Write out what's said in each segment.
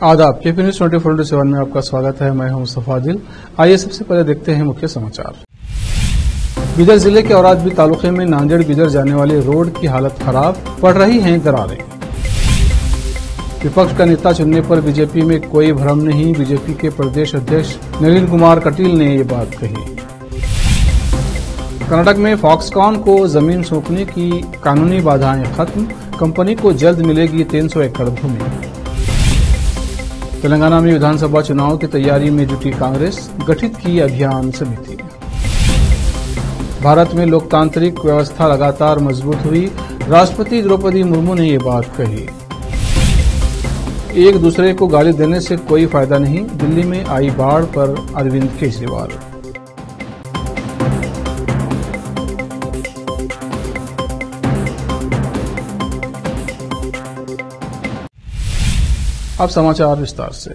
आदाब, KP news 24/7 में आपका स्वागत है। मैं हूं मुस्तफा आदिल। आइए सबसे पहले देखते हैं मुख्य समाचार। बीदर जिले के औरादबी तालुके में नांदेड़ बीदर जाने वाली रोड की हालत खराब, पड़ रही हैं दरारें। विपक्ष का नेता चुनने पर बीजेपी में कोई भ्रम नहीं, बीजेपी के प्रदेश अध्यक्ष नलिन कुमार कटील ने ये बात कही। कर्नाटक में फॉक्सकॉन को जमीन सौंपने की कानूनी बाधाएं खत्म, कंपनी को जल्द मिलेगी 300 एकड़ भूमि। तेलंगाना में विधानसभा चुनाव की तैयारी में जुटी कांग्रेस, गठित की अभियान समिति। भारत में लोकतांत्रिक व्यवस्था लगातार मजबूत हुई, राष्ट्रपति द्रौपदी मुर्मू ने ये बात कही। एक दूसरे को गाली देने से कोई फायदा नहीं, दिल्ली में आई बाढ़ पर अरविंद केजरीवाल। अब समाचार विस्तार से।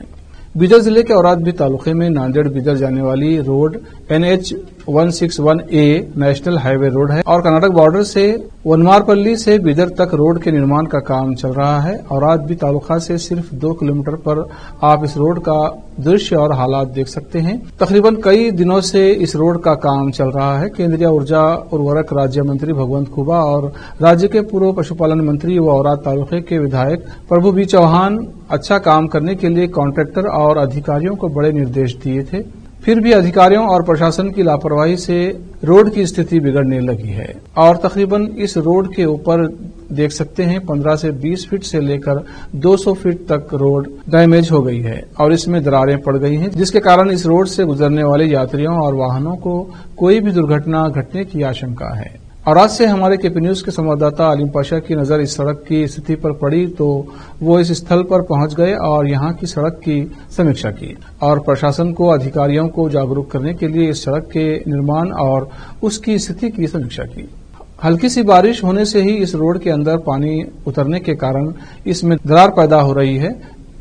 बीदर जिले के औरादबी तालुके में नांदेड़ बीदर जाने वाली road NH 161A national highway road है और कर्नाटक बॉर्डर से वनमारपल्ली से बीदर तक रोड के निर्माण का काम चल रहा है। औरादबी तालुका से सिर्फ 2 किलोमीटर पर आप इस रोड का दृश्य और हालात देख सकते हैं। तकरीबन कई दिनों से इस रोड का काम चल रहा है। केंद्रीय ऊर्जा उर्वरक राज्य मंत्री भगवंत खुबा और राज्य के पूर्व पशुपालन मंत्री व औराद तालुके के विधायक प्रभु बी चौहान अच्छा काम करने के लिए कॉन्ट्रैक्टर और अधिकारियों को बड़े निर्देश दिए थे, फिर भी अधिकारियों और प्रशासन की लापरवाही से रोड की स्थिति बिगड़ने लगी है और तकरीबन इस रोड के ऊपर देख सकते हैं 15 से 20 फीट से लेकर 200 फीट तक रोड डैमेज हो गई है और इसमें दरारें पड़ गई हैं, जिसके कारण इस रोड से गुजरने वाले यात्रियों और वाहनों को कोई भी दुर्घटना घटने की आशंका है। और आज से हमारे केपी न्यूज के संवाददाता आलिम पाशा की नजर इस सड़क की स्थिति पर पड़ी तो वो इस स्थल पर पहुंच गए और यहां की सड़क की समीक्षा की और प्रशासन को अधिकारियों को जागरूक करने के लिए इस सड़क के निर्माण और उसकी स्थिति की समीक्षा की। हल्की सी बारिश होने से ही इस रोड के अंदर पानी उतरने के कारण इसमें दरार पैदा हो रही है।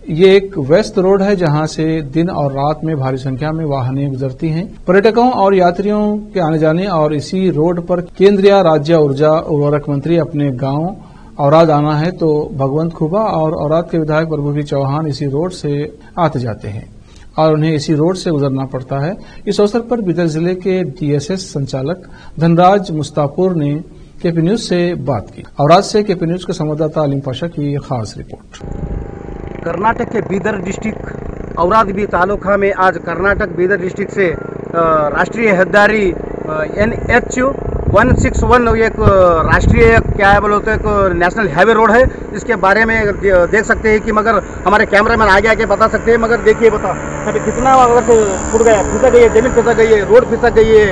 ये एक व्यस्त रोड है जहां से दिन और रात में भारी संख्या में वाहनें गुजरती हैं। पर्यटकों और यात्रियों के आने जाने और इसी रोड पर केंद्रीय राज्य ऊर्जा उर्वरक मंत्री अपने गांव औराद आना है तो भगवंत खुबा और औराद के विधायक प्रभु बी चौहान इसी रोड से आते जाते हैं और उन्हें इसी रोड से गुजरना पड़ता है। इस अवसर पर बीदर जिले के DSS संचालक धनराज मुस्तापुर ने केपी न्यूज से बात की। औराद से केपी न्यूज के संवाददाता आलिम पाशा की खास रिपोर्ट। कर्नाटक के बीदर डिस्ट्रिक्ट औरादबी तालुका में आज कर्नाटक बीदर डिस्ट्रिक्ट से राष्ट्रीय हेद्दारी NH 161 एक राष्ट्रीय क्या है बोलो तो एक नेशनल हाईवे रोड है। इसके बारे में देख सकते हैं कि मगर हमारे कैमरामैन आगे आके बता सकते हैं। मगर देखिए बता अभी कितना फूट गया, फिसक गई है, जमीन फिसक गई है, रोड फिसक गई है।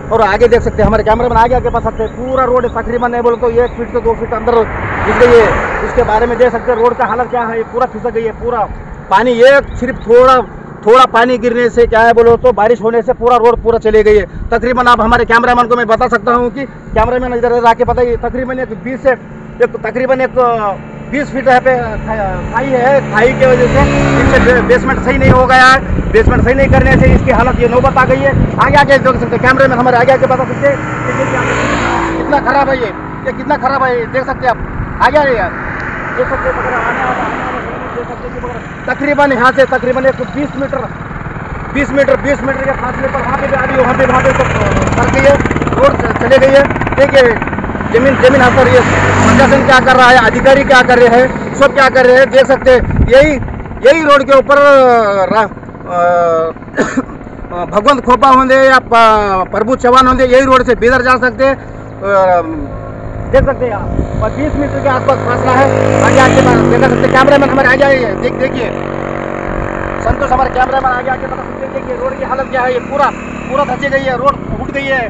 और आगे देख सकते हैं हमारे कैमरामैन आगे आके बता सकते हैं पूरा रोड तकरीबन है बोलो तो 1 फीट से 2 फीट अंदर घुस गई है। इसके बारे में देख सकते हैं रोड का हालत क्या है, पूरा फिसक गई है। पूरा पानी एक सिर्फ थोड़ा पानी गिरने से क्या है बोलो तो बारिश होने से पूरा रोड पूरा चले गई है। तकरीबन आप हमारे कैमरामैन को मैं बता सकता हूँ कि कैमरामैन इधर आके बताइए तकरीबन एक 20 फीट यहाँ पे खाई है। खाई की वजह से इससे बेसमेंट सही नहीं हो गया है। बेसमेंट सही नहीं करने से इसकी हालत ये नौबत आ गई है। आगे आके देख सकते कैमरामैन हमारे आगे आके बता सकते हैं कितना खराब है ये कितना खराब है ये देख सकते हैं आप। आगे आ रही है देख सकते तकरीबन यहाँ से तकरीबन 20 मीटर के फासले पर वहाँ पे फंस गई है, रोड चले गई है। देखिए जमीन असर ये प्रशासन क्या कर रहा है, अधिकारी क्या कर रहे हैं, सब क्या कर रहे हैं देख सकते हैं। यही रोड के ऊपर भगवंत खोपा होंगे या प्रभु चौहान होंगे, यही रोड से बीदर जा सकते हैं। देख सकते हैं आप और 20 मीटर के आसपास फासला है। आगे आके देख सकते कैमरामैन हमारे आगे आए हैं। देखिए संतोष हमारे कैमरामैन आगे आके बता सकते हैं। देखिए रोड की हालत क्या है, ये पूरा धंसी गई है, रोड उठ गई है।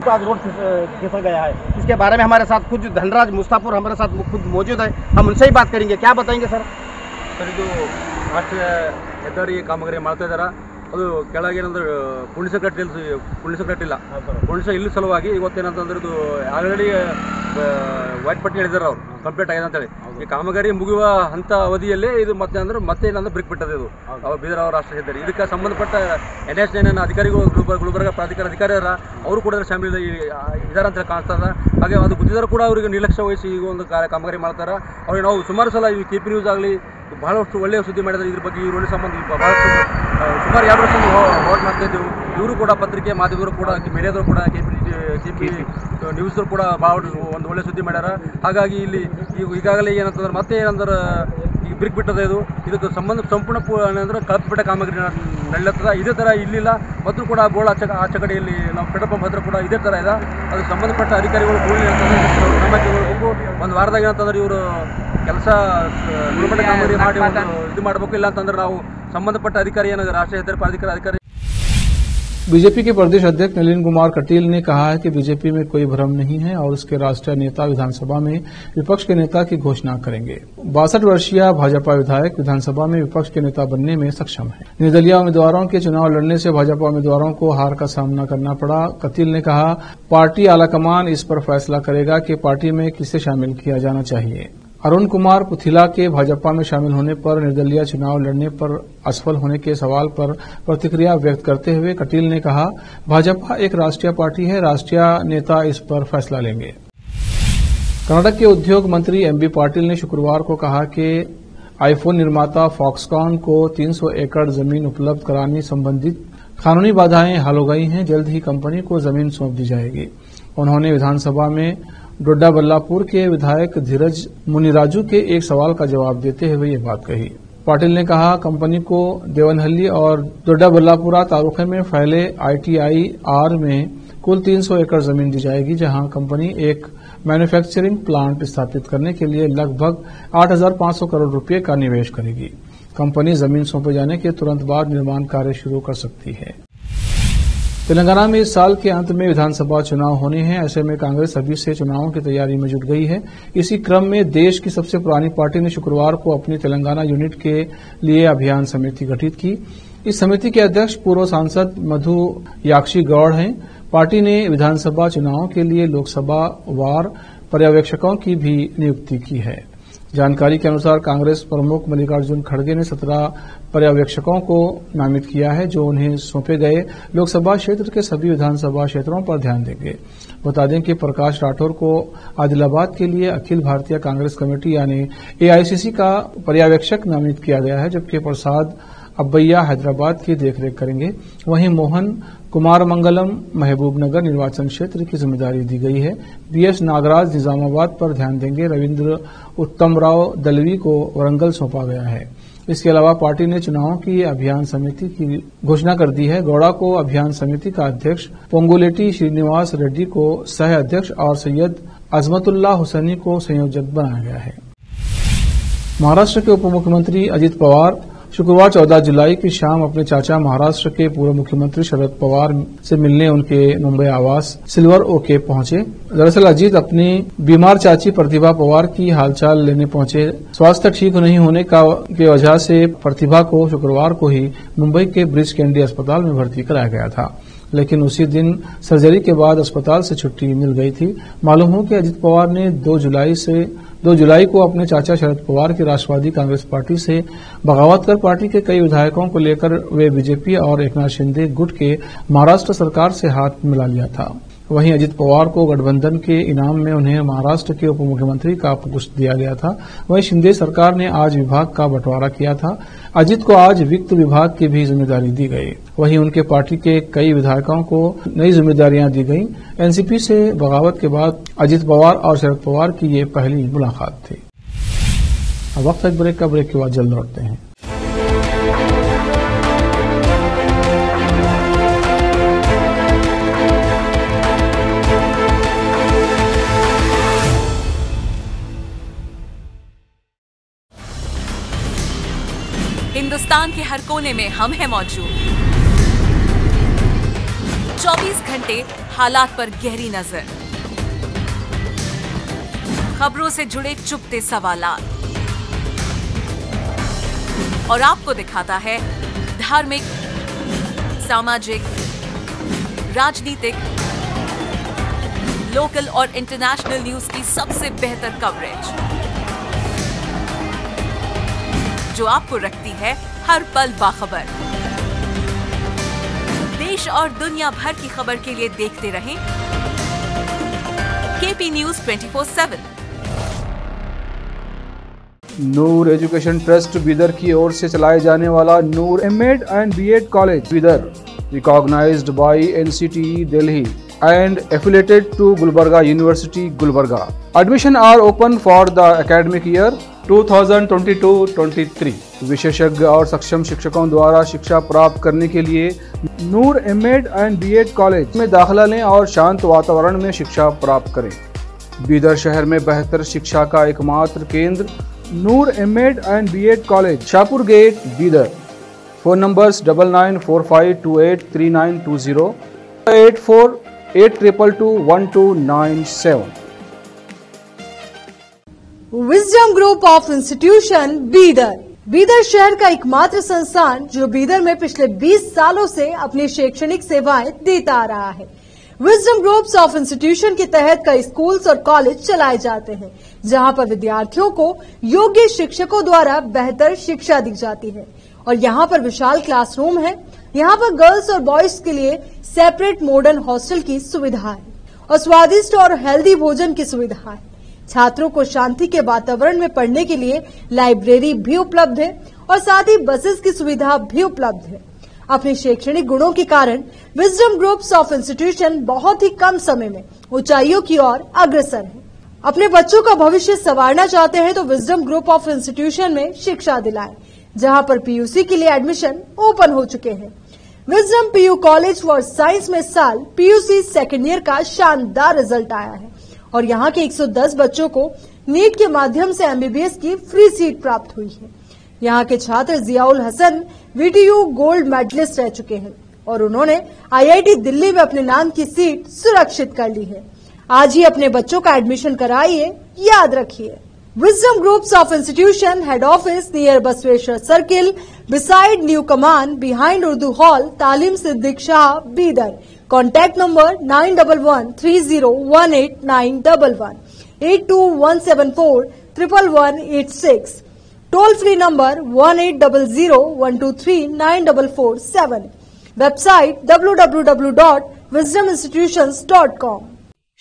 आज रोड फिसल गया है। इसके बारे में हमारे साथ खुद धनराज मुस्तापुर हमारे साथ खुद मौजूद है, हम उनसे ही बात करेंगे। क्या बताएंगे सर? ಸರ್, ಇದು ರಾಷ್ಟ್ರೀಯ ಹೆದ್ದಾರಿ ಕಾಮಗಾರಿ ಮಾಡ್ತಾ ಇದ್ದಾರೆ। ಅದು ಕೆಳಗೇನಂದ್ರೆ ಪುಣ್ಯ ಕಟ್ಟಿಲ್ಲ ಇಲ್ಲಿ ಸಲುವಾಗಿ ಇವತ್ತೇನಂತಂದ್ರೆ ಇದು ಆಲ್ರೆಡಿ ವೈಟ್ ಪಟ್ಟಿ ಹೇಳಿದಾರೆ ಅವರು ಕಂಪ್ಲೀಟ್ ಆಗಿದೆ ಅಂತೇಳಿ ಈ ಕಾಮಗಾರಿ ಮುಗಿಯುವ ಹಂತ ಅವಧಿಯಲ್ಲೇ ಇದು ಮತ್ತೇನಂದ್ರೆ ಬ್ರೇಕ್ ಬಿಟ್ಟದೆ ಇದು ಬೀದರ್ ಅವರ ರಾಷ್ಟ್ರೀಯ ಹೆದ್ದಾರಿ ಇದಕ್ಕೆ ಸಂಬಂಧಪಟ್ಟ NH9 ಅಧಿಕಾರಿಗಳು ಗುಲ್ಬರ್ಗ ಪ್ರಾಧಿಕಾರ ಅಧಿಕಾರಿಯರ ಅವರು ಕೂಡ ಶಾಮಿಲ್ ಇದಾರೆ ಅಂತ ಕಾಣಿಸ್ತದ. ಹಾಗೆ ಅದು ಗುತ್ತಿದಾರ ಕೂಡ ಅವರಿಗೆ ನಿರ್ಲಕ್ಷ್ಯ ವಹಿಸಿ ಈಗ ಒಂದು ಕಾಮಗಾರಿ ಮಾಡ್ತಾರೆ. ಅವ್ರಿಗೆ ನಾವು ಸುಮಾರು ಸಲ ಈ KP ನ್ಯೂಸ್ ಆಗಲಿ ಬಹಳಷ್ಟು ಒಳ್ಳೆಯ ಸುದ್ದಿ ಮಾಡಿದ್ದಾರೆ. ಇದ್ರ ಬಗ್ಗೆ ಈ ರೋಡ್ ಸಂಬಂಧ ಬಹಳಷ್ಟು ಸುಮಾರು 2 ವರ್ಷ ಹೋರಾಟ ಮಾಡ್ತಾಯಿದ್ದೆವು. ಇವರು ಕೂಡ ಪತ್ರಿಕೆ ಮಾಧ್ಯಮದವರು ಕೂಡ ಮೀಡಿಯಾದವರು ಕೂಡ KP ನ್ಯೂಸ್ದವರು ಕೂಡ ಭಾಳ ಒಂದು ಒಳ್ಳೆ ಸುದ್ದಿ ಮಾಡ್ಯಾರ. ಹಾಗಾಗಿ ಇಲ್ಲಿ ಈಗಾಗಲೇ ಏನಂತಂದ್ರೆ ಮತ್ತೆ ಏನಂದ್ರೆ ಈಗ ಬ್ರೇಕ್ ಬಿಟ್ಟದ ಇದಕ್ಕೆ ಸಂಪೂರ್ಣ ಏನಂದ್ರೆ ಕಳಪೆಟ್ಟ ಕಾಮಗಾರಿ ನಡೆಯುತ್ತದೆ. ಇದೇ ಥರ ಇಲ್ಲಿಲ್ಲ ಮತ್ತು ಕೂಡ ಗೋಳ ಆಚೆ ಕಡೆಯಲ್ಲಿ ನಾವು ಪೆಟ್ರೋಲ್ ಪಂಪ್ ಹತ್ರ ಕೂಡ ಇದೇ ಥರ ಇದೆ. ಅದು ಸಂಬಂಧಪಟ್ಟ ಅಧಿಕಾರಿಗಳು ಕೂಡಲೇ ನಮ್ಮಕ್ಕೆ ಹೋಗ್ಬೇಕು. ಒಂದು ವಾರದಾಗ ಏನಂತಂದ್ರೆ ಇವರು ಕೆಲಸ ಗುಣಮಟ್ಟ ಕಾಮಗಾರಿ ಮಾಡಿ ಇದು ಮಾಡಬೇಕು. ಇಲ್ಲ ಅಂತಂದ್ರೆ ನಾವು ಸಂಬಂಧಪಟ್ಟ ಅಧಿಕಾರಿ ಏನಾದ್ರು ರಾಷ್ಟ್ರೀಯ ಹೆದ್ದಾರಿ ಪ್ರಾಧಿಕಾರ ಅಧಿಕಾರಿ. बीजेपी के प्रदेश अध्यक्ष नलिन कुमार कटील ने कहा है कि बीजेपी में कोई भ्रम नहीं है और उसके राष्ट्रीय नेता विधानसभा में विपक्ष के नेता की घोषणा करेंगे। 62 वर्षीय भाजपा विधायक विधानसभा में विपक्ष के नेता बनने में सक्षम है। निर्दलीय उम्मीदवारों के चुनाव लड़ने से भाजपा उम्मीदवारों को हार का सामना करना पड़ा। कटील ने कहा, पार्टी आलाकमान इस पर फैसला करेगा कि पार्टी में किसे शामिल किया जाना चाहिए। अरुण कुमार पुथिला के भाजपा में शामिल होने पर निर्दलीय चुनाव लड़ने पर असफल होने के सवाल पर प्रतिक्रिया व्यक्त करते हुए कटील ने कहा, भाजपा एक राष्ट्रीय पार्टी है, राष्ट्रीय नेता इस पर फैसला लेंगे। कर्नाटक के उद्योग मंत्री MB पाटिल ने शुक्रवार को कहा कि आईफोन निर्माता फॉक्सकॉन को 300 एकड़ जमीन उपलब्ध कराने संबंधित कानूनी बाधाएं हल हो गई हैं। जल्द ही कंपनी को जमीन सौंप दी जाएगी। उन्होंने विधानसभा में डोडा बल्लापुर के विधायक धीरज मुनिराजू के एक सवाल का जवाब देते हुए ये बात कही। पाटिल ने कहा, कंपनी को देवनहल्ली और डोडा बल्लापुरा तालुके में फैले ITIR में कुल 300 एकड़ जमीन दी जाएगी, जहां कंपनी एक मैन्युफैक्चरिंग प्लांट स्थापित करने के लिए लगभग 8,500 करोड़ रुपए का निवेश करेगी। कंपनी जमीन सौंपे जाने के तुरंत बाद निर्माण कार्य शुरू कर सकती है। तेलंगाना में इस साल के अंत में विधानसभा चुनाव होने हैं। ऐसे में कांग्रेस अभी से चुनावों की तैयारी में जुट गई है। इसी क्रम में देश की सबसे पुरानी पार्टी ने शुक्रवार को अपनी तेलंगाना यूनिट के लिए अभियान समिति गठित की। इस समिति के अध्यक्ष पूर्व सांसद मधु याक्षी गौड़ हैं। पार्टी ने विधानसभा चुनावों के लिए लोकसभा वार पर्यवेक्षकों की भी नियुक्ति की है। जानकारी के अनुसार कांग्रेस प्रमुख मल्लिकार्जुन खड़गे ने 17 पर्यवेक्षकों को नामित किया है, जो उन्हें सौंपे गए लोकसभा क्षेत्र के सभी विधानसभा क्षेत्रों पर ध्यान देंगे। बता दें कि प्रकाश राठौर को आदिलाबाद के लिए अखिल भारतीय कांग्रेस कमेटी यानी AICC का पर्यवेक्षक नामित किया गया है, जबकि प्रसाद अब्बैया हैदराबाद की देखरेख करेंगे। वहीं मोहन कुमार मंगलम महबूबनगर निर्वाचन क्षेत्र की जिम्मेदारी दी गई है। BS नागराज निजामाबाद पर ध्यान देंगे। रविंद्र उत्तमराव दलवी को वरंगल सौंपा गया है। इसके अलावा पार्टी ने चुनावों की अभियान समिति की घोषणा कर दी है। गौड़ा को अभियान समिति का अध्यक्ष, पोंगुलेटी श्रीनिवास रेड्डी को सह अध्यक्ष और सैयद अजमतुल्लाह हुसैनी को संयोजक बनाया गया है। महाराष्ट्र के उप मुख्यमंत्री अजित पवार शुक्रवार 14 जुलाई की शाम अपने चाचा महाराष्ट्र के पूर्व मुख्यमंत्री शरद पवार से मिलने उनके मुंबई आवास सिल्वर ओके पहुंचे। दरअसल अजीत अपनी बीमार चाची प्रतिभा पवार की हालचाल लेने पहुंचे। स्वास्थ्य ठीक नहीं होने की वजह से प्रतिभा को शुक्रवार को ही मुंबई के ब्रिज कैंडी अस्पताल में भर्ती कराया गया था, लेकिन उसी दिन सर्जरी के बाद अस्पताल से छुट्टी मिल गई थी। मालूम हो कि अजित पवार ने 2 जुलाई को अपने चाचा शरद पवार की राष्ट्रवादी कांग्रेस पार्टी से बगावत कर पार्टी के कई विधायकों को लेकर वे बीजेपी और एकनाथ शिंदे गुट के महाराष्ट्र सरकार से हाथ मिला लिया था। वहीं अजित पवार को गठबंधन के इनाम में उन्हें महाराष्ट्र के उप मुख्यमंत्री का पोस्ट दिया गया था। वहीं शिंदे सरकार ने आज विभाग का बंटवारा किया था। अजित को आज वित्त विभाग की भी जिम्मेदारी दी गई। वहीं उनके पार्टी के कई विधायकों को नई जिम्मेदारियां दी गई। एनसीपी से बगावत के बाद अजित पवार और शरद पवार की ये पहली मुलाकात थी। अब वक्त एक ब्रेक का, ब्रेक के बाद जल्द लौटते हैं। हिंदुस्तान के हर कोने में हम हैं मौजूद। 24 घंटे हालात पर गहरी नजर, खबरों से जुड़े चुपते सवालात, और आपको दिखाता है धार्मिक, सामाजिक, राजनीतिक, लोकल और इंटरनेशनल न्यूज की सबसे बेहतर कवरेज, जो आपको रखती है हर पल बाखबर। देश और दुनिया भर की खबर के लिए देखते रहें KP news 24/7। Noor education trust Bidar की ओर से चलाए जाने वाला Noor MEd and BEd college Bidar, recognised by NCTE Delhi and affiliated to Gulbarga University, Gulbarga. Admission are open for the academic year 2022-23. विशेषज्ञ और सक्षम शिक्षकों द्वारा शिक्षा प्राप्त करने के लिए नूर एमएड एंड बीएड कॉलेज में दाखिला लें और शांत वातावरण में शिक्षा प्राप्त करें। बीदर शहर में बेहतर शिक्षा का एकमात्र केंद्र Noor MEd and BEd college, Shahpur gate, Bidar. Phone numbers 9945283920, 8482221297। Wisdom group of institution Bidar, Bidar शहर का एकमात्र संस्थान जो बीदर में पिछले 20 सालों से अपनी शैक्षणिक सेवाएं देता आ रहा है। विजडम ग्रुप्स ऑफ इंस्टीट्यूशन के तहत कई स्कूल्स और कॉलेज चलाए जाते हैं, जहां पर विद्यार्थियों को योग्य शिक्षकों द्वारा बेहतर शिक्षा दी जाती है। और यहाँ पर विशाल क्लासरूम है। यहाँ पर गर्ल्स और बॉयज के लिए सेपरेट मॉडर्न हॉस्टल की सुविधा है और स्वादिष्ट और हेल्दी भोजन की सुविधा है। छात्रों को शांति के वातावरण में पढ़ने के लिए लाइब्रेरी भी उपलब्ध है और साथ ही बसेस की सुविधा भी उपलब्ध है। अपने शैक्षणिक गुणों के कारण विजडम ग्रुप्स ऑफ इंस्टीट्यूशन बहुत ही कम समय में ऊंचाइयों की ओर अग्रसर है। अपने बच्चों का भविष्य संवारना चाहते हैं तो विजडम ग्रुप ऑफ इंस्टीट्यूशन में शिक्षा दिलाएं, जहां पर पीयूसी के लिए एडमिशन ओपन हो चुके हैं। Wisdom PU college for science में साल पीयूसी सेकेंड ईयर का शानदार रिजल्ट आया है और यहाँ के 110 बच्चों को नीट के माध्यम से एमबीबीएस की फ्री सीट प्राप्त हुई है। यहाँ के छात्र Ziaul Hasan VTU gold medallist रह चुके हैं और उन्होंने आईआईटी दिल्ली में अपने नाम की सीट सुरक्षित कर ली है। आज ही अपने बच्चों का एडमिशन कराइए, याद रखिए। Wisdom groups of institution head office near Basaveshwar circle, beside new Kaman, behind Urdu hall, Taleem Siddique Shah, Bidar. Contact number 9113018911, 8217411186, toll free number 180012394447, website www.wisdominstitutions.com।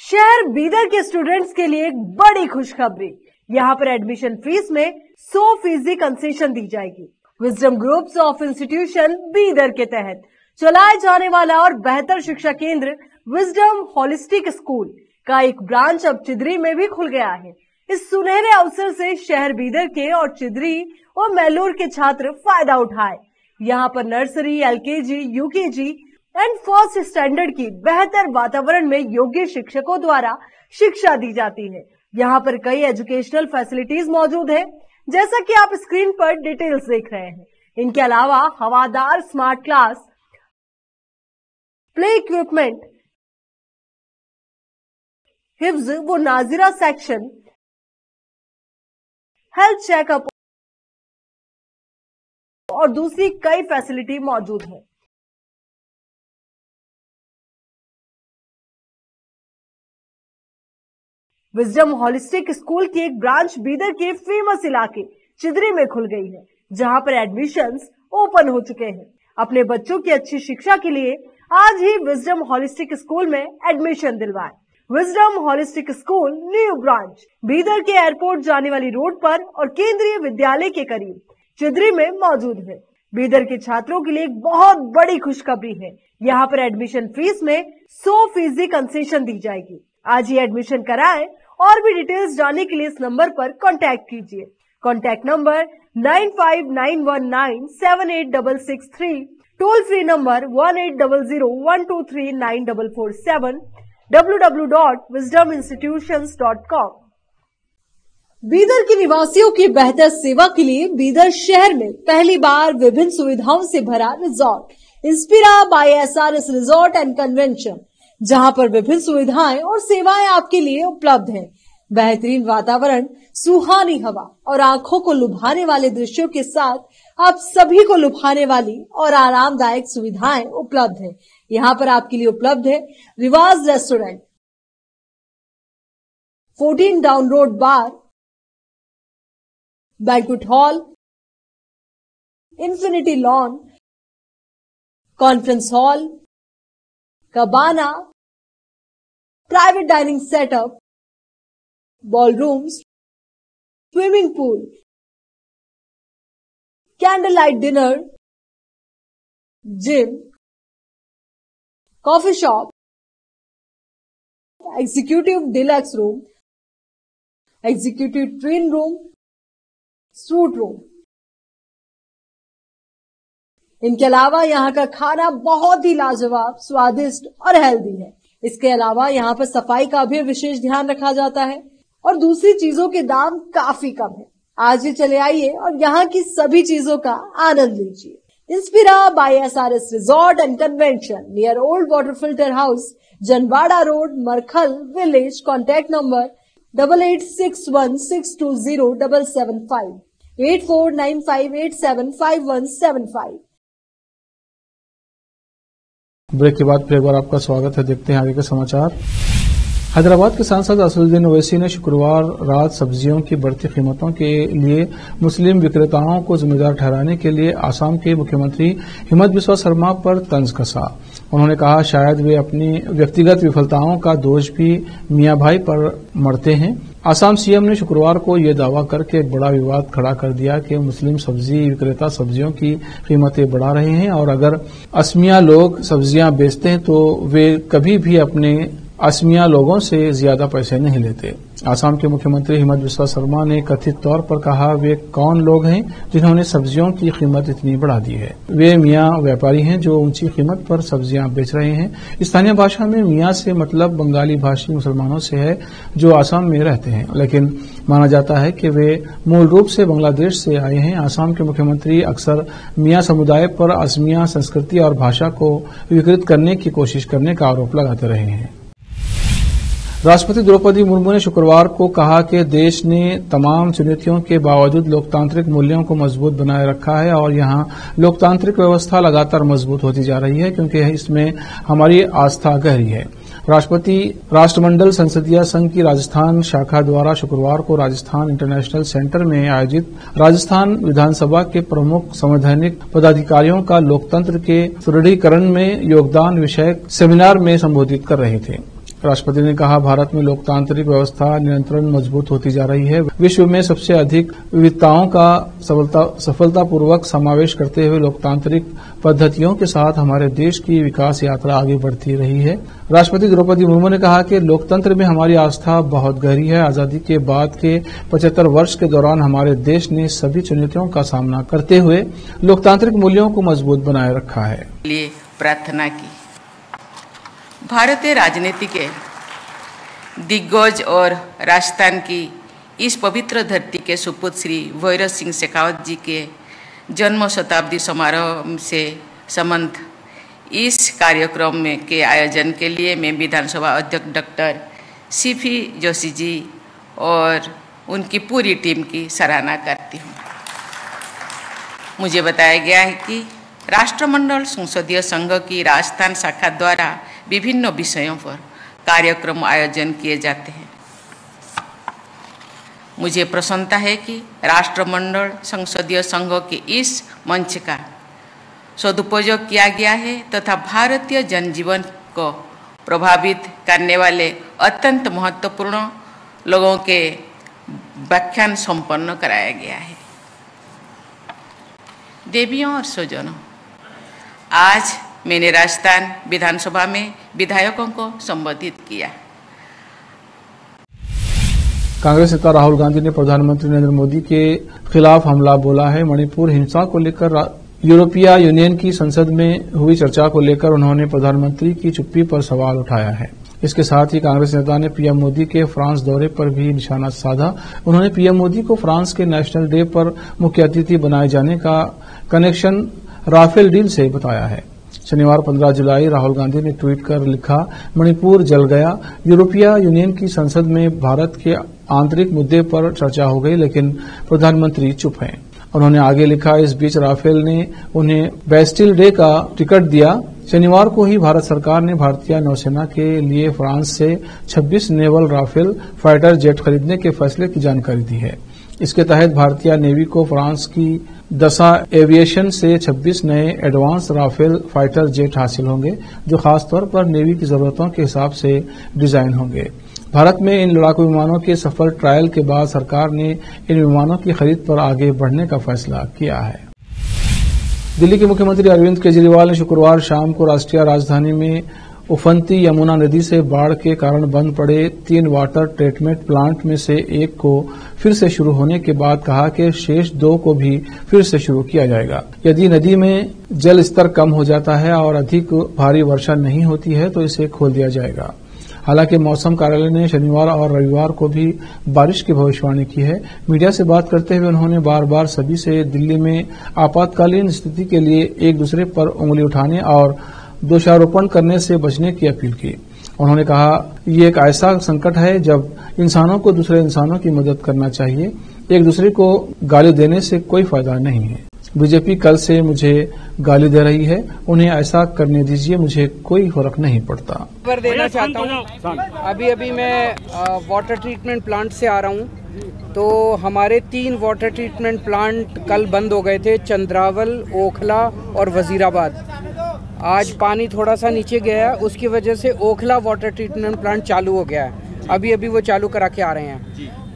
शहर बीदर के स्टूडेंट्स के लिए एक बड़ी खुशखबरी, यहाँ पर एडमिशन फीस में 100% कंसेशन दी जाएगी। Wisdom groups of institution Bidar के तहत चलाए जाने वाला और बेहतर शिक्षा केंद्र विजडम होलिस्टिक स्कूल का एक ब्रांच अब चिदरी में भी खुल गया है। इस सुनहरे अवसर से शहर बीदर के और चिदरी और मैलूर के छात्र फायदा उठाए। यहाँ पर nursery, LKG, UKG and first standard की बेहतर वातावरण में योग्य शिक्षकों द्वारा शिक्षा दी जाती है। यहाँ पर कई एजुकेशनल फैसिलिटीज मौजूद है, जैसा कि आप स्क्रीन पर डिटेल्स देख रहे हैं। इनके अलावा हवादार स्मार्ट क्लास, प्ले इक्विपमेंट, हिफ्ज व नाजिरा सेक्शन, हेल्थ चेकअप और दूसरी कई फैसिलिटी मौजूद है। विजडम होलिस्टिक स्कूल की एक ब्रांच बीदर के फेमस इलाके चिदरी में खुल गई है, जहां पर एडमिशंस ओपन हो चुके हैं। अपने बच्चों की अच्छी शिक्षा के लिए आज ही विजडम होलिस्टिक स्कूल में एडमिशन दिलवाएं। Wisdom holistic school new branch Bidar के एयरपोर्ट जाने वाली रोड पर और केंद्रीय विद्यालय के करीब चिदरी में मौजूद है। बीदर के छात्रों के लिए एक बहुत बड़ी खुशखबरी है, यहाँ पर एडमिशन फीस में 100% कंसेशन दी जाएगी। आज ही एडमिशन कराएं और भी डिटेल्स जानने के लिए इस नंबर पर कांटेक्ट कीजिए। Contact number 9591978663, toll free number 180012394447, www.wisdominstitutions.com। Bidar के निवासियों की बेहतर सेवा के लिए बीदर शहर में पहली बार विभिन्न सुविधाओं से भरा resort Inspira by SRS resort and convention, जहां पर विभिन्न सुविधाएं और सेवाएं आपके लिए उपलब्ध हैं, बेहतरीन वातावरण, सुहानी हवा और आंखों को लुभाने वाले दृश्यों के साथ आप सभी को लुभाने वाली और आरामदायक सुविधाएं उपलब्ध है। यहाँ पर आपके लिए उपलब्ध है Riwaaz restaurant, 14 down road bar, banquet hall, infinity lawn, conference hall, cabana, private dining setup, ballrooms, swimming pool, candle light dinner, gym, coffee shop, executive deluxe room, executive twin room, suite room. इनके अलावा यहाँ का खाना बहुत ही लाजवाब, स्वादिष्ट और healthy है। इसके अलावा यहाँ पर सफाई का भी विशेष ध्यान रखा जाता है और दूसरी चीजों के दाम काफी कम है। आज ही चले आइए और यहाँ की सभी चीजों का आनंद लीजिए। Inspira by SRS resort and convention near old water filter house, Janwada road, Markhal village. Contact number 8861620775, 8495875175। Break के बाद फिर एक बार आपका स्वागत है। देखते हैं आगे के समाचार। हैदराबाद के सांसद असदुद्दीन ओवैसी ने शुक्रवार रात सब्जियों की बढ़ती कीमतों के लिए मुस्लिम विक्रेताओं को जिम्मेदार ठहराने के लिए आसाम के मुख्यमंत्री हिमंत बिस्वा शर्मा पर तंज कसा। उन्होंने कहा शायद वे अपनी व्यक्तिगत विफलताओं का दोष भी मियां भाई पर मढ़ते हैं। आसाम सीएम ने शुक्रवार को यह दावा करके एक बड़ा विवाद खड़ा कर दिया कि मुस्लिम सब्जी विक्रेता सब्जियों की कीमतें बढ़ा रहे हैं और अगर असमिया लोग सब्जियां बेचते हैं तो वे कभी भी अपने असमिया लोगों से ज्यादा पैसे नहीं लेते। आसाम के मुख्यमंत्री हिमंत बिस्वा शर्मा ने कथित तौर पर कहा वे कौन लोग हैं जिन्होंने सब्जियों की कीमत इतनी बढ़ा दी है। वे मियां व्यापारी हैं जो ऊंची कीमत पर सब्जियां बेच रहे हैं। स्थानीय भाषा में मियां से मतलब बंगाली भाषी मुसलमानों से है जो आसाम में रहते हैं, लेकिन माना जाता है कि वे मूल रूप से बांग्लादेश से आए हैं। आसाम के मुख्यमंत्री अक्सर मियां समुदाय पर असमिया संस्कृति और भाषा को विकृत करने की कोशिश करने का आरोप लगाते रहे हैं। राष्ट्रपति द्रौपदी मुर्मू ने शुक्रवार को कहा कि देश ने तमाम चुनौतियों के बावजूद लोकतांत्रिक मूल्यों को मजबूत बनाए रखा है और यहां लोकतांत्रिक व्यवस्था लगातार मजबूत होती जा रही है क्योंकि इसमें हमारी आस्था गहरी है। राष्ट्रपति राष्ट्रमंडल संसदीय संघ की राजस्थान शाखा द्वारा शुक्रवार को राजस्थान इंटरनेशनल सेंटर में आयोजित राजस्थान विधानसभा के प्रमुख संवैधानिक पदाधिकारियों का लोकतंत्र के सुदृढ़ीकरण में योगदान विषयक सेमिनार में संबोधित कर रहे थे। राष्ट्रपति ने कहा भारत में लोकतांत्रिक व्यवस्था निरंतर मजबूत होती जा रही है। विश्व में सबसे अधिक विविधताओं का सफलतापूर्वक समावेश करते हुए लोकतांत्रिक पद्धतियों के साथ हमारे देश की विकास यात्रा आगे बढ़ती रही है। राष्ट्रपति द्रौपदी मुर्मू ने कहा कि लोकतंत्र में हमारी आस्था बहुत गहरी है। आजादी के बाद के 75 वर्ष के दौरान हमारे देश ने सभी चुनौतियों का सामना करते हुए लोकतांत्रिक मूल्यों को मजबूत बनाए रखा है। प्रार्थना की। भारतीय राजनीति के दिग्गज और राजस्थान की इस पवित्र धरती के सुपुत्र श्री भैरव सिंह शेखावत जी के जन्म शताब्दी समारोह से संबंध इस कार्यक्रम में के आयोजन के लिए मैं विधानसभा अध्यक्ष डॉक्टर सीपी जोशी जी और उनकी पूरी टीम की सराहना करती हूँ। मुझे बताया गया है कि राष्ट्रमंडल संसदीय संघ की राजस्थान शाखा द्वारा विभिन्न विषयों पर कार्यक्रम आयोजन किए जाते हैं। मुझे प्रसन्नता है कि राष्ट्रमंडल संसदीय संघ के इस मंच का सदुपयोग किया गया है तथा भारतीय जनजीवन को प्रभावित करने वाले अत्यंत महत्वपूर्ण लोगों के व्याख्यान संपन्न कराया गया है। देवियों और स्वजनों, आज मैंने राजस्थान विधानसभा में विधायकों को संबोधित किया। कांग्रेस नेता राहुल गांधी ने प्रधानमंत्री नरेंद्र मोदी के खिलाफ हमला बोला है। मणिपुर हिंसा को लेकर यूरोपीय यूनियन की संसद में हुई चर्चा को लेकर उन्होंने प्रधानमंत्री की चुप्पी पर सवाल उठाया है। इसके साथ ही कांग्रेस नेता ने पीएम मोदी के फ्रांस दौरे पर भी निशाना साधा। उन्होंने पीएम मोदी को फ्रांस के नेशनल डे पर मुख्य अतिथि बनाए जाने का कनेक्शन राफेल डील से बताया है। शनिवार 15 जुलाई राहुल गांधी ने ट्वीट कर लिखा, मणिपुर जल गया। यूरोपीय यूनियन की संसद में भारत के आंतरिक मुद्दे पर चर्चा हो गई, लेकिन प्रधानमंत्री चुप हैं। उन्होंने आगे लिखा, इस बीच राफेल ने उन्हें बैस्टिल डे का टिकट दिया। शनिवार को ही भारत सरकार ने भारतीय नौसेना के लिए फ्रांस से 26 नेवल राफेल फाइटर जेट खरीदने के फैसले की जानकारी दी है। इसके तहत भारतीय नेवी को फ्रांस की दसा एविएशन से 26 नए एडवांस राफेल फाइटर जेट हासिल होंगे, जो खासतौर पर नेवी की जरूरतों के हिसाब से डिजाइन होंगे। भारत में इन लड़ाकू विमानों के सफल ट्रायल के बाद सरकार ने इन विमानों की खरीद पर आगे बढ़ने का फैसला किया है। दिल्ली के मुख्यमंत्री अरविंद केजरीवाल ने शुक्रवार शाम को राष्ट्रीय राजधानी में उफनती यमुना नदी से बाढ़ के कारण बंद पड़े 3 वाटर ट्रीटमेंट प्लांट में से एक को फिर से शुरू होने के बाद कहा कि शेष 2 को भी फिर से शुरू किया जाएगा। यदि नदी में जल स्तर कम हो जाता है और अधिक भारी वर्षा नहीं होती है तो इसे खोल दिया जाएगा। हालांकि मौसम कार्यालय ने शनिवार और रविवार को भी बारिश की भविष्यवाणी की है। मीडिया से बात करते हुए उन्होंने बार बार सभी से दिल्ली में आपातकालीन स्थिति के लिए एक दूसरे पर उंगली उठाने और दोषारोपण करने से बचने की अपील की। उन्होंने कहा, ये एक ऐसा संकट है जब इंसानों को दूसरे इंसानों की मदद करना चाहिए। एक दूसरे को गाली देने से कोई फायदा नहीं है। बीजेपी कल से मुझे गाली दे रही है, उन्हें ऐसा करने दीजिए, मुझे कोई फर्क नहीं पड़ता। खबर देना चाहता हूँ, अभी मैं वाटर ट्रीटमेंट प्लांट से आ रहा हूँ। तो हमारे 3 वाटर ट्रीटमेंट प्लांट कल बंद हो गए थे, चंद्रावल, ओखला और वजीराबाद। आज पानी थोड़ा सा नीचे गया है, उसकी वजह से ओखला वाटर ट्रीटमेंट प्लांट चालू हो गया है। अभी वो चालू करा के आ रहे हैं।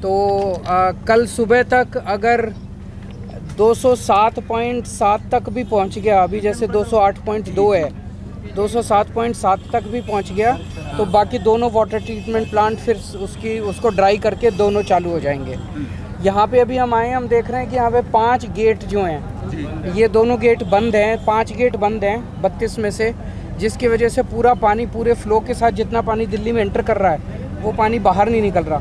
तो कल सुबह तक अगर 207.7 तक भी पहुंच गया, अभी जैसे 208.2 है, 207.7 तक भी पहुंच गया तो बाकी दोनों वाटर ट्रीटमेंट प्लांट फिर उसको ड्राई करके दोनों चालू हो जाएंगे। यहाँ पे अभी हम आए हैं, हम देख रहे हैं कि यहाँ पे 5 गेट जो हैं, ये दोनों गेट बंद हैं, 5 गेट बंद हैं 32 में से, जिसकी वजह से पूरा पानी पूरे फ्लो के साथ जितना पानी दिल्ली में एंटर कर रहा है वो पानी बाहर नहीं निकल रहा।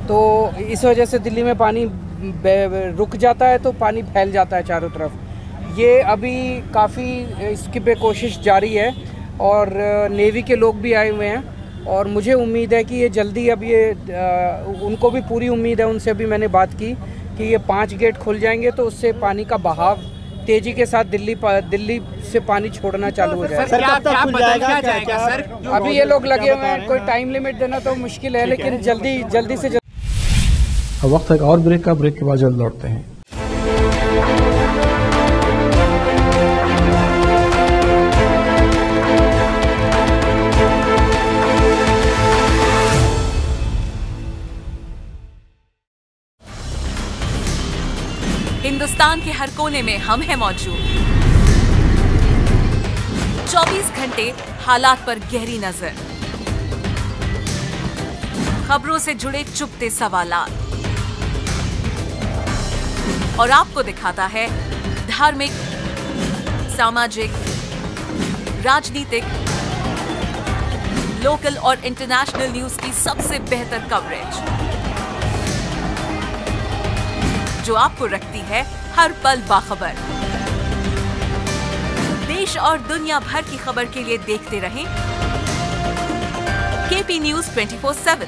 तो इस वजह से दिल्ली में पानी रुक जाता है तो पानी फैल जाता है चारों तरफ। ये अभी काफ़ी इसकी पे कोशिश जारी है और नेवी के लोग भी आए हुए हैं और मुझे उम्मीद है कि ये जल्दी, अब ये उनको भी पूरी उम्मीद है, उनसे भी मैंने बात की कि ये 5 गेट खुल जाएंगे तो उससे पानी का बहाव तेजी के साथ दिल्ली से पानी छोड़ना चालू हो जाएगा। सर, कब तक खुल जाएगा सर? अभी ये लोग लगे हुए हैं, कोई टाइम लिमिट देना तो मुश्किल है, लेकिन जल्दी से अब वक्त है एक और ब्रेक का। ब्रेक के बाद जल्द लौटते हैं। हिंदुस्तान के हर कोने में हम हैं मौजूद। 24 घंटे हालात पर गहरी नजर, खबरों से जुड़े चुपते सवालात और आपको दिखाता है धार्मिक, सामाजिक, राजनीतिक, लोकल और इंटरनेशनल न्यूज की सबसे बेहतर कवरेज, जो आपको रखती है हर पल बाखबर। देश और दुनिया भर की खबर के लिए देखते रहें KP news 24/7।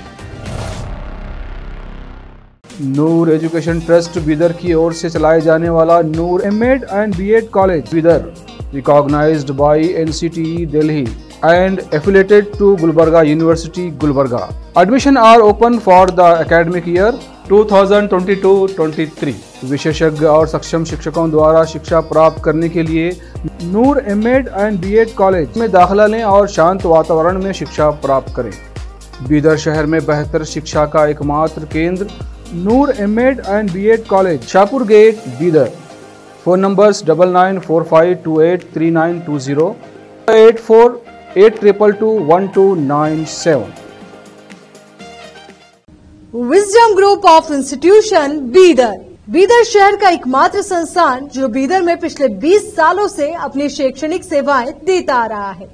Noor education trust Bidar की ओर से चलाए जाने वाला Noor MEd and BEd college Bidar, recognised by NCTE Delhi and affiliated to Gulbarga University, Gulbarga. Admission are open for the academic year 2022-23. विशेषज्ञ और सक्षम शिक्षकों द्वारा शिक्षा प्राप्त करने के लिए नूर एमएड एंड बीएड कॉलेज में दाखिला लें और शांत वातावरण में शिक्षा प्राप्त करें। बीदर शहर में बेहतर शिक्षा का एकमात्र केंद्र Noor MEd and BEd college, Shahpur gate, Bidar. Phone numbers 9945283920, 8482221297। Wisdom group of institution Bidar, Bidar शहर का एकमात्र संस्थान जो बीदर में पिछले 20 सालों से अपनी शैक्षणिक सेवाएं देता आ रहा है।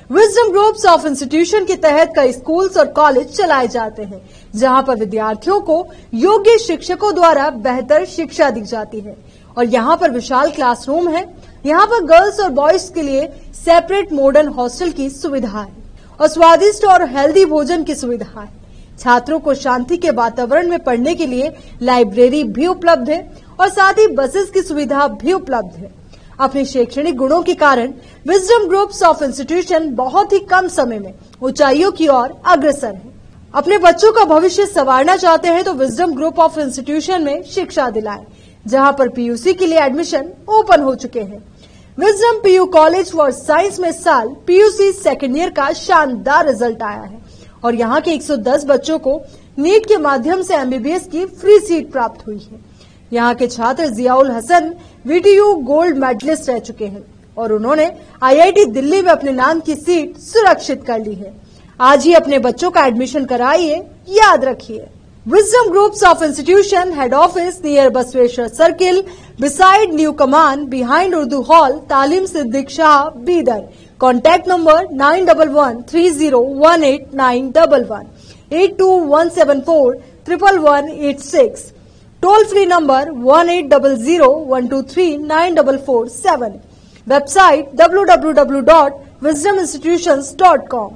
विजडम ग्रुप्स ऑफ इंस्टीट्यूशन के तहत कई स्कूल्स और कॉलेज चलाए जाते हैं, जहां पर विद्यार्थियों को योग्य शिक्षकों द्वारा बेहतर शिक्षा दी जाती है। और यहाँ पर विशाल क्लासरूम है, यहाँ पर गर्ल्स और बॉयज के लिए सेपरेट मॉडर्न हॉस्टल की सुविधा है और स्वादिष्ट और हेल्दी भोजन की सुविधा है। छात्रों को शांति के वातावरण में पढ़ने के लिए लाइब्रेरी भी उपलब्ध है और साथ ही बसेस की सुविधा भी उपलब्ध है। अपने शैक्षणिक गुणों के कारण विजडम ग्रुप्स ऑफ इंस्टीट्यूशन बहुत ही कम समय में ऊंचाइयों की ओर अग्रसर है। अपने बच्चों का भविष्य संवारना चाहते हैं तो विजडम ग्रुप ऑफ इंस्टीट्यूशन में शिक्षा दिलाएं, जहां पर पीयूसी के लिए एडमिशन ओपन हो चुके हैं। Wisdom PU college for science में इस साल पीयूसी सेकेंड ईयर का शानदार रिजल्ट आया है और यहाँ के 110 बच्चों को नीट के माध्यम से एमबीबीएस की फ्री सीट प्राप्त हुई है। यहाँ के छात्र Ziaul Hasan VTU gold medallist रह चुके हैं और उन्होंने आईआईटी दिल्ली में अपने नाम की सीट सुरक्षित कर ली है। आज ही अपने बच्चों का एडमिशन कराइए, याद रखिए। Wisdom groups of institution head office near Basaveshwar circle beside new Kaman behind Urdu hall Taleem Siddique Shah Bidar. Contact number 9130189111 8217411186। Toll free number 180012394447। Website www.wisdominstitutions.com।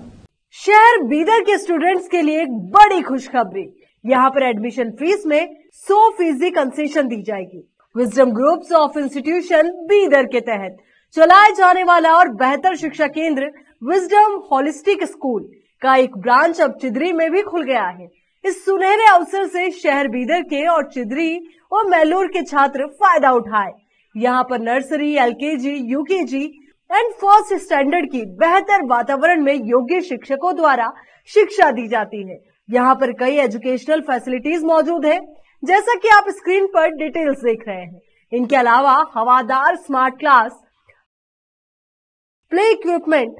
शहर बीदर के स्टूडेंट्स के लिए एक बड़ी खुशखबरी, यहाँ पर एडमिशन फीस में 100% कंसेशन दी जाएगी। Wisdom groups of institution Bidar के तहत चलाए जाने वाला और बेहतर शिक्षा केंद्र विजडम होलिस्टिक स्कूल का एक ब्रांच अब चिदरी में भी खुल गया है। इस सुनहरे अवसर से शहर बीदर के और चिदरी और मैलूर के छात्र फायदा उठाए। यहाँ पर nursery, LKG, UKG and first standard की बेहतर वातावरण में योग्य शिक्षकों द्वारा शिक्षा दी जाती है। यहाँ पर कई एजुकेशनल फैसिलिटीज मौजूद है, जैसा कि आप स्क्रीन पर डिटेल्स देख रहे हैं। इनके अलावा हवादार स्मार्ट क्लास, प्ले इक्विपमेंट,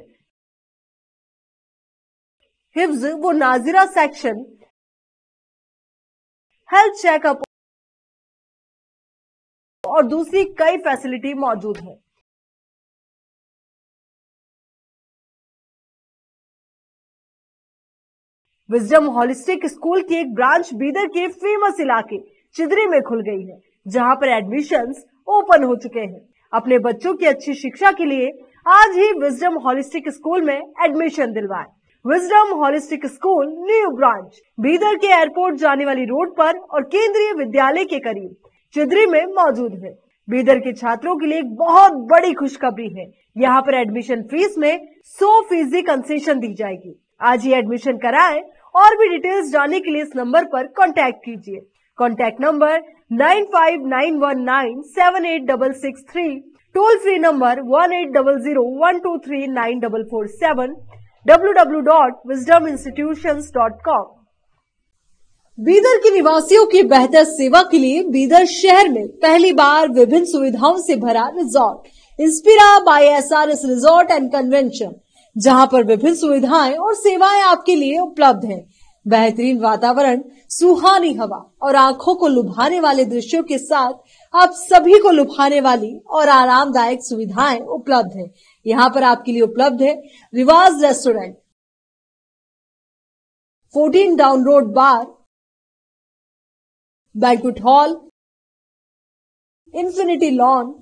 हिफ्ज व नाजिरा सेक्शन, हेल्थ चेकअप और दूसरी कई फैसिलिटी मौजूद है। विजडम होलिस्टिक स्कूल की एक ब्रांच बीदर के फेमस इलाके चिदरी में खुल गई है, जहां पर एडमिशंस ओपन हो चुके हैं। अपने बच्चों की अच्छी शिक्षा के लिए आज ही विजडम होलिस्टिक स्कूल में एडमिशन दिलवाएं। Wisdom holistic school new branch Bidar के एयरपोर्ट जाने वाली रोड पर और केंद्रीय विद्यालय के करीब चिदरी में मौजूद है। बीदर के छात्रों के लिए एक बहुत बड़ी खुशखबरी है, यहाँ पर एडमिशन फीस में 100% कंसेशन दी जाएगी। आज ही एडमिशन कराएं और भी डिटेल्स जानने के लिए इस नंबर पर कांटेक्ट कीजिए। Contact number 9591978663, toll free number 180012394447, www.wisdominstitutions.com। Bidar के निवासियों की बेहतर सेवा के लिए बीदर शहर में पहली बार विभिन्न सुविधाओं से भरा resort Inspira by SRS resort and convention, जहां पर विभिन्न सुविधाएं और सेवाएं आपके लिए उपलब्ध हैं। बेहतरीन वातावरण, सुहानी हवा और आंखों को लुभाने वाले दृश्यों के साथ आप सभी को लुभाने वाली और आरामदायक सुविधाएं उपलब्ध हैं। यहाँ पर आपके लिए उपलब्ध है Riwaaz restaurant, 14 down road bar, banquet hall, infinity lawn,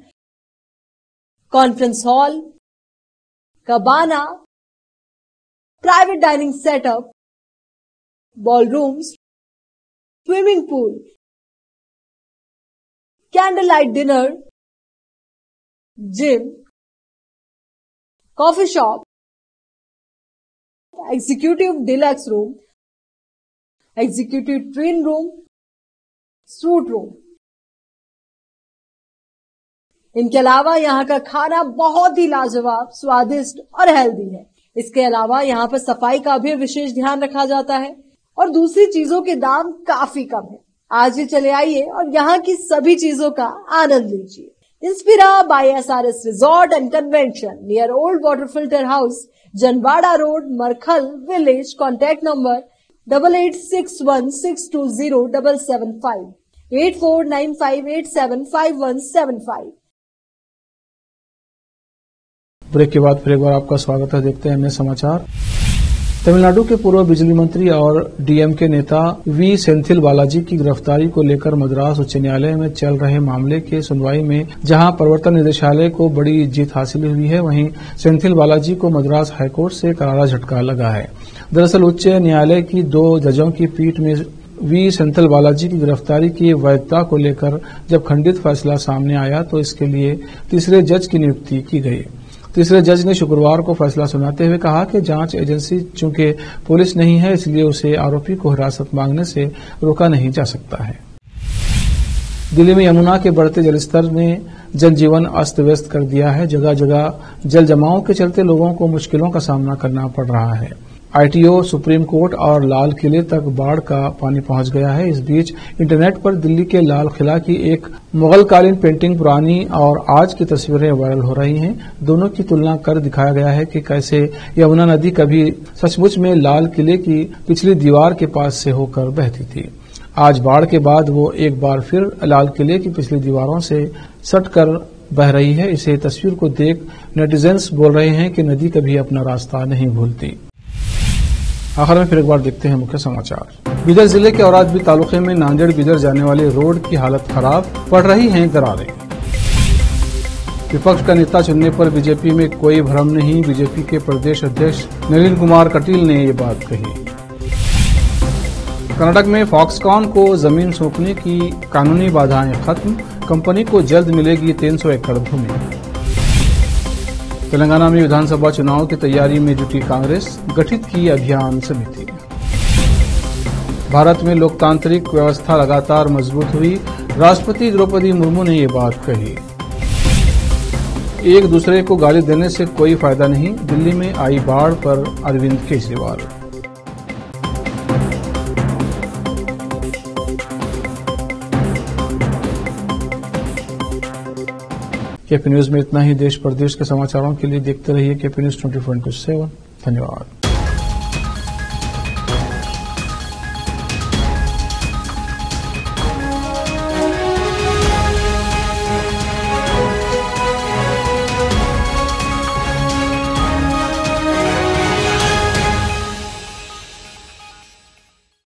conference hall, cabana, private dining setup, ballrooms, swimming pool, candle light dinner, gym, coffee shop, executive deluxe room, executive twin room, suite room. इनके अलावा यहाँ का खाना बहुत ही लाजवाब, स्वादिष्ट और healthy है। इसके अलावा यहाँ पर सफाई का भी विशेष ध्यान रखा जाता है और दूसरी चीजों के दाम काफी कम है। आज ही चले आइए और यहाँ की सभी चीजों का आनंद लीजिए। Inspira by SRS resort and convention near old water filter house, Janwada road, Markhal village. Contact number 8861620775, 8495875175। Break के बाद फिर एक बार आपका स्वागत है। देखते हैं अन्य समाचार। तमिलनाडु के पूर्व बिजली मंत्री और डीएमके नेता वी सेंथिल बालाजी की गिरफ्तारी को लेकर मद्रास उच्च न्यायालय में चल रहे मामले के सुनवाई में जहां प्रवर्तन निदेशालय को बड़ी जीत हासिल हुई है, वहीं सेंथिल बालाजी को मद्रास हाईकोर्ट से करारा झटका लगा है। दरअसल उच्च न्यायालय की 2 जजों की पीठ में वी सेंथिल बालाजी की गिरफ्तारी की वैधता को लेकर जब खंडित फैसला सामने आया तो इसके लिए तीसरे जज की नियुक्ति की गई। तीसरे जज ने शुक्रवार को फैसला सुनाते हुए कहा कि जांच एजेंसी चूंकि पुलिस नहीं है, इसलिए उसे आरोपी को हिरासत मांगने से रोका नहीं जा सकता है। दिल्ली में यमुना के बढ़ते जलस्तर ने जनजीवन अस्त व्यस्त कर दिया है। जगह जगह जल जमाव के चलते लोगों को मुश्किलों का सामना करना पड़ रहा है। आईटीओ, सुप्रीम कोर्ट और लाल किले तक बाढ़ का पानी पहुंच गया है। इस बीच इंटरनेट पर दिल्ली के लाल किला की एक मुगलकालीन पेंटिंग पुरानी और आज की तस्वीरें वायरल हो रही हैं। दोनों की तुलना कर दिखाया गया है कि कैसे यमुना नदी कभी सचमुच में लाल किले की पिछली दीवार के पास से होकर बहती थी। आज बाढ़ के बाद वो एक बार फिर लाल किले की पिछली दीवारों से सटकर बह रही है। इसे तस्वीर को देख नेटिजन्स बोल रहे हैं कि नदी कभी अपना रास्ता नहीं भूलती। आखिर में फिर एक बार देखते हैं मुख्य समाचार। बीदर जिले के औरादबी तालुके में नांदेड़ बीदर जाने वाले रोड की हालत खराब, पड़ रही हैं दरारें। विपक्ष का नेता चुनने पर बीजेपी में कोई भ्रम नहीं, बीजेपी के प्रदेश अध्यक्ष नलिन कुमार कटील ने ये बात कही। कर्नाटक में फॉक्सकॉन को जमीन सौंपने की कानूनी बाधाएं खत्म, कंपनी को जल्द मिलेगी 300 एकड़ भूमि। तेलंगाना में विधानसभा चुनाव की तैयारी में जुटी कांग्रेस, गठित की अभियान समिति। भारत में लोकतांत्रिक व्यवस्था लगातार मजबूत हुई, राष्ट्रपति द्रौपदी मुर्मू ने ये बात कही। एक दूसरे को गाली देने से कोई फायदा नहीं, दिल्ली में आई बाढ़ पर अरविंद केजरीवाल। केपी न्यूज में इतना ही। देश प्रदेश के समाचारों के लिए देखते रहिए केपी न्यूज 24/7। धन्यवाद।